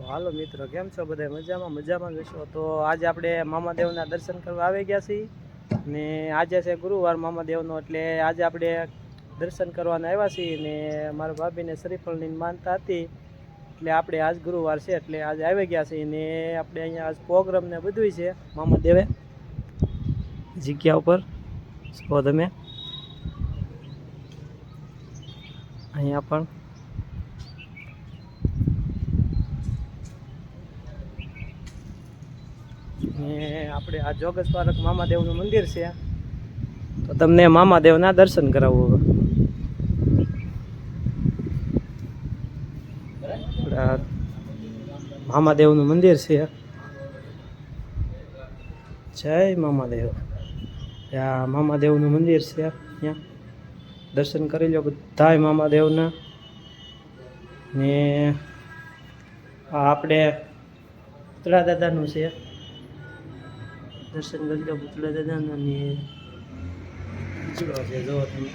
હાલો મિત્રો, કેમ છો બધા? મજામાં જશો તો આજે આપણે મામાદેવના દર્શન કરવા આવી ગયા છીએ ને આજે છે ગુરુવાર મામાદેવનો, એટલે આજે આપણે દર્શન કરવાના આવ્યા છીએ ને મારા ભાભીને શ્રીફળની માનતા હતી એટલે આપણે આજ ગુરુવાર છે એટલે આજે આવી ગયા છીએ ને આપણે અહીંયા આજ પ્રોગ્રામ ને બધું છે મામાદેવે જગ્યા ઉપર છો તમે અહીંયા પણ ને આપણે આ જોગસ પાર્ક મામાદેવનું મંદિર છે તો તમને મામાદેવના દર્શન કરાવવું. મામાદેવનું મંદિર છે. જય મામાદેવ. આ મામાદેવનું મંદિર છે, ત્યાં દર્શન કરી લો બધાય મામાદેવના. ને આ આપણે પુતળા દાદાનું છે, દર્શન કરી લો પુતળા દાદાના. ને છે જો તમે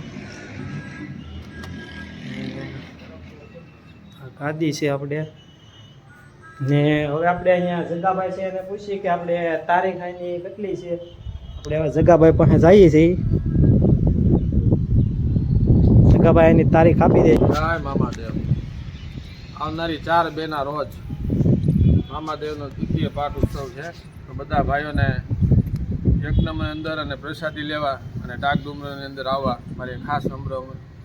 આ ગાદી છે આપણે. ને હવે આપણે અહીંયા જગાભાઈ છે એને પૂછીએ કે આપણે તારીખ અહીંની કેટલી છે. આપણે હવે જગાભાઈ પાસે જઈએ છીએ. જગાભાઈ એની તારીખ આપી દે. જય મામાદેવ. આવનારી 4/2 ના રોજ મામાદેવનો દ્વિતીય પાઠ ઉત્સવ છે. તો બધા ભાઈઓને યજ્ઞની અંદર અને પ્રસાદી લેવા અને ડાક ડુમરની અંદર આવવા મારી ખાસ નમ્ર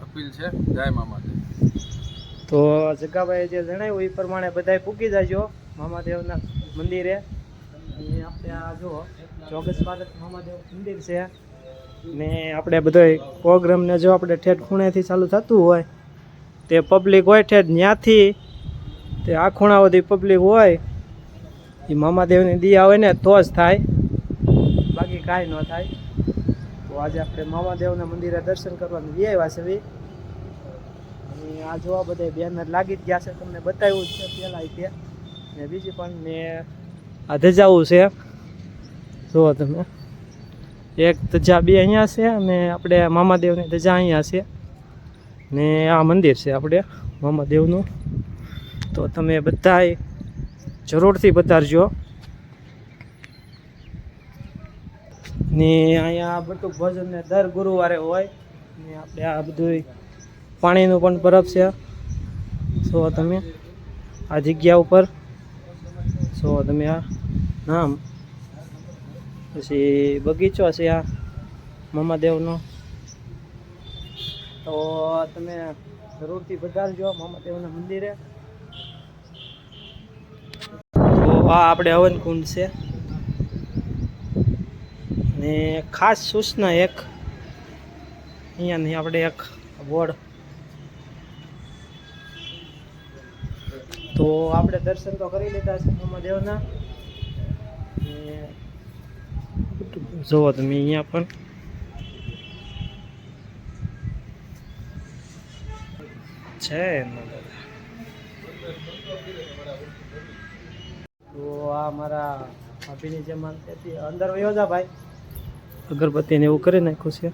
અપીલ છે. જય મામાદેવ. તો જગાભાઈ જે જણાવ્યું એ પ્રમાણે બધાય પૂકી જાજો મામાદેવના મંદિરે. અને આપણે આ જો જોગસ પાર્ક મામાદેવ મંદિર છે ને આપણે બધો પ્રોગ્રામને જો આપણે ઠેઠ ખૂણેથી ચાલુ થતું હોય તે પબ્લિક હોય ઠેઠ ત્યાંથી તે આ ખૂણા સુધી પબ્લિક હોય એ મામાદેવની દિયા હોય ને તો જ થાય, બાકી કાંઈ ન થાય. તો આજે આપણે મામાદેવના મંદિરે દર્શન કરવાનું લઈ આવ્યા છે. અને આ જોવા બધા બેનર લાગી જ ગયા છે, તમને બતાવ્યું છે પહેલાં તે. ને બીજી પણ ને આ ધજાવું છે જુઓ તમે, એક ધજા બે અહીંયા છે અને આપણે મામાદેવની ધજા અહીંયા છે ને આ મંદિર છે આપણે મામાદેવનું. તો તમે બધાય જરૂરથી પધારજો. ને અહીંયા બધું ભોજન ને દર ગુરુવારે હોય ને આપણે આ બધું પાણીનું પણ બરફ છે જો તમે આ જગ્યા ઉપર જો તમે આ નામ. પછી બગીચો છે આ મામાદેવનો. તો તમે જરૂરથી પધારજો મામાદેવના મંદિરે. તો આ આપણે હવનકુંડ છે ને ખાસ સૂચના એક અહીંયાની આપણે એક બોર્ડ. તો આપણે દર્શન તો કરી લીધા છે મામાદેવના. જુઓ તમે અહીંયા પણ છે. તો આ મારા ભાભીની જે માનતી હતી અંદર વયો જા ભાઈ, અગરબત્તીને એવું કરી નાખ્યું છે.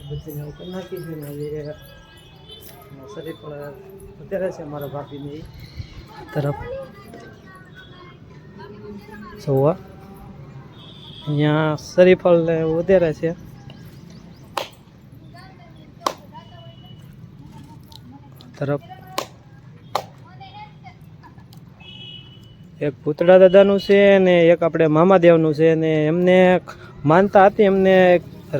બધાને એવું કરી નાખી છે ને હવે શરીર પણ વધારે છે મારા ભાભીની તરફ. જોવા અહીંયા શરીફળ ને વધારે છે. તરફ એક પુતળા દાદાનું છે ને એક આપણે મામાદેવનું છે. ને એમને માનતા હતી, એમને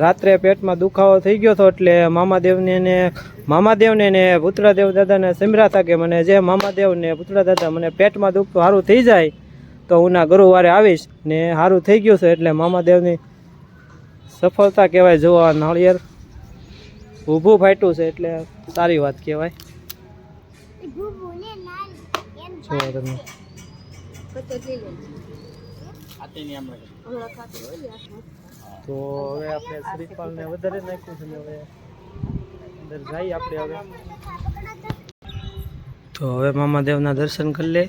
રાત્રે પેટમાં દુખાવો થઈ ગયો હતો એટલે મામાદેવને ને પુતળા દેવ દાદાને સિમરા હતા કે મને જે મામાદેવ ને પુતળા દાદા મને પેટમાં દુખતું સારું થઈ જાય તો હું ના ગુરુવારે આવીશ. ને સારું થઈ ગયું છે એટલે મામાદેવની સફળતા કહેવાય. જોવા નાળિયેર ઊભું ફાટ્યું છે એટલે સારી વાત કહેવાય. જો તમે તો હવે આપણે શ્રીફળને વધારે નાખ્યું છે ને હવે અંદર જઈએ આપણે. હવે તો હવે મામાદેવના દર્શન કરી લે.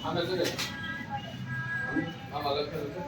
આમે છે ને આમાં લખેલું છે.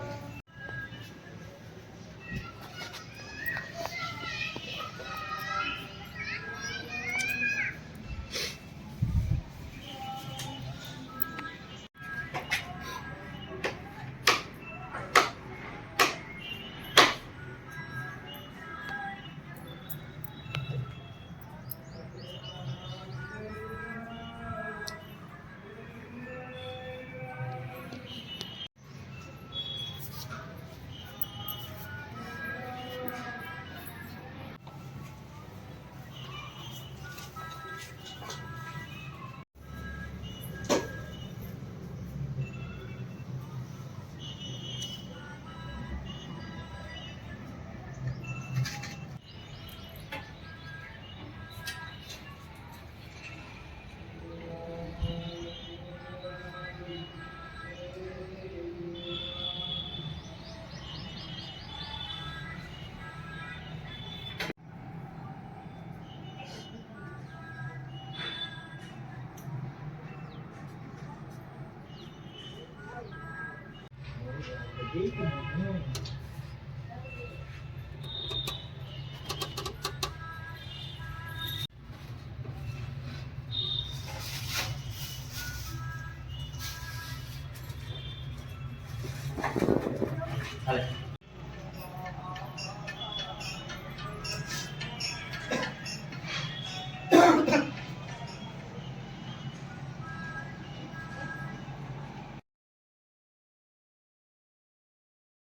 હાલે.